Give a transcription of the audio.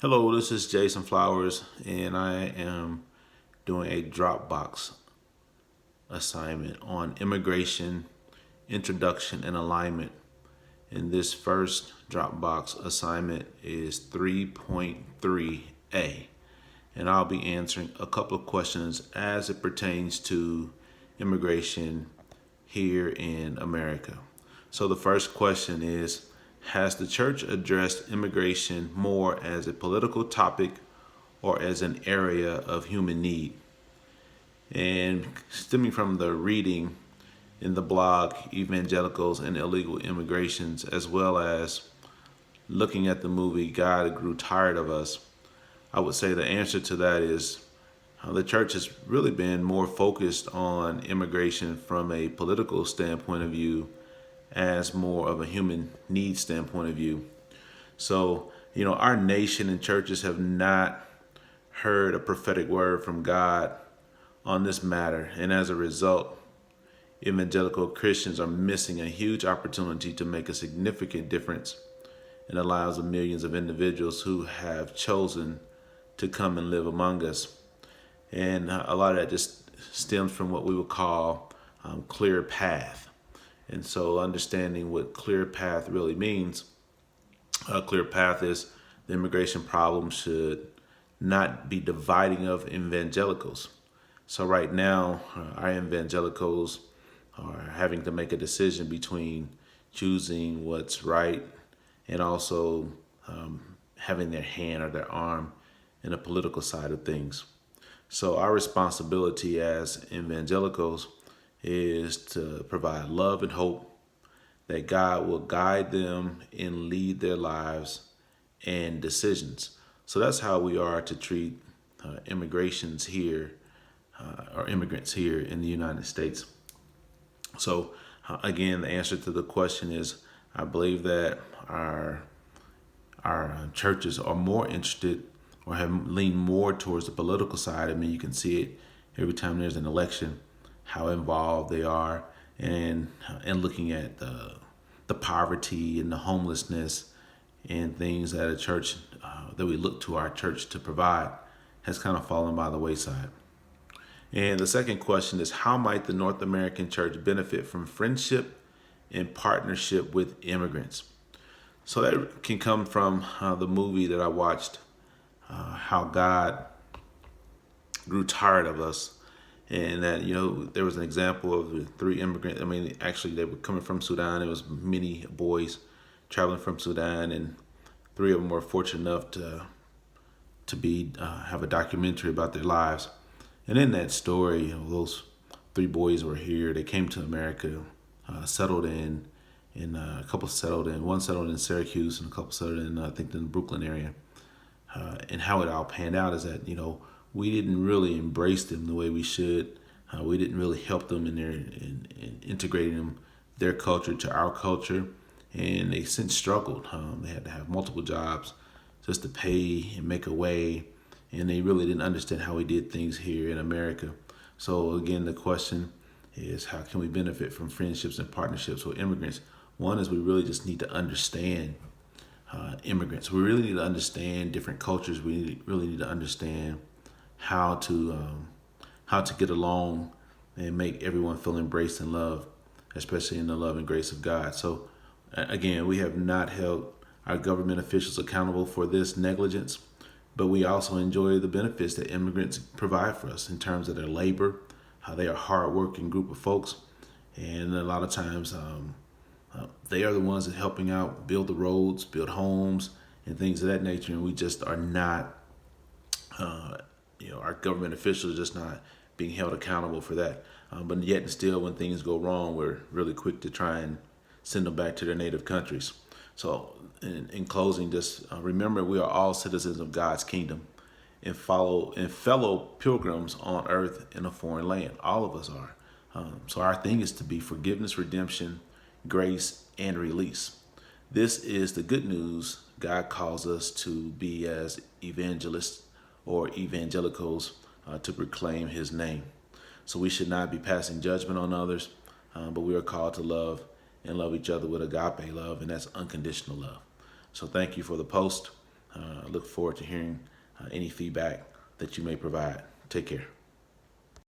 Hello, this is Jason Flowers, and I am doing a Dropbox assignment on immigration, introduction, and alignment. And this first Dropbox assignment is 3.3A. And I'll be answering a couple of questions as it pertains to immigration here in America. So the first question is, has the church addressed immigration more as a political topic or as an area of human need? And stemming from the reading in the blog Evangelicals and Illegal Immigrations, as well as looking at the movie God Grew Tired of Us, I would say the answer to that is the church has really been more focused on immigration from a political standpoint of view as more of a human needs standpoint of view. So, our nation and churches have not heard a prophetic word from God on this matter. And as a result, evangelical Christians are missing a huge opportunity to make a significant difference in the lives of millions of individuals who have chosen to come and live among us. And a lot of that just stems from what we would call clear path. And so understanding what clear path really means, a clear path is the immigration problem should not be dividing of evangelicals. So right now, our evangelicals are having to make a decision between choosing what's right and also having their hand or their arm in the political side of things. So our responsibility as evangelicals is to provide love and hope that God will guide them and lead their lives and decisions. So that's how we are to treat immigrations here or immigrants here in the United States. So again, the answer to the question is I believe that our churches are more interested or have leaned more towards the political side. I mean, you can see it every time there's an election, how involved they are, and looking at the poverty and the homelessness and things that a church that we look to our church to provide has kind of fallen by the wayside. And the second question is, how might the North American church benefit from friendship and partnership with immigrants? So that can come from the movie that I watched, how God grew tired of us. And that, there was an example of the three immigrants. I mean, actually, they were coming from Sudan. It was many boys traveling from Sudan, and three of them were fortunate enough to be have a documentary about their lives. And in that story, those three boys were here. They came to America, settled in, and a couple settled in. One settled in Syracuse, and a couple settled in, I think, in the Brooklyn area. And how it all panned out is that, we didn't really embrace them the way we should. We didn't really help them in integrating them, their culture to our culture. And they since struggled. They had to have multiple jobs just to pay and make a way. And they really didn't understand how we did things here in America. So again, the question is, how can we benefit from friendships and partnerships with immigrants? One is we really just need to understand immigrants. We really need to understand different cultures. We really need to understand how to get along and make everyone feel embraced and loved, especially in the love and grace of God. So again, we have not held our government officials accountable for this negligence, but we also enjoy the benefits that immigrants provide for us in terms of their labor, how they are a hardworking group of folks, and a lot of times they are the ones that are helping out build the roads, build homes, and things of that nature, and we just are not. Our government officials are just not being held accountable for that. But yet and still, when things go wrong, we're really quick to try and send them back to their native countries. So in closing, just remember we are all citizens of God's kingdom and fellow pilgrims on earth in a foreign land. All of us are. So our thing is to be forgiveness, redemption, grace, and release. This is the good news God calls us to be as evangelists or evangelicals to proclaim his name. So we should not be passing judgment on others, but we are called to love and love each other with agape love, and that's unconditional love. So thank you for the post. I look forward to hearing any feedback that you may provide. Take care.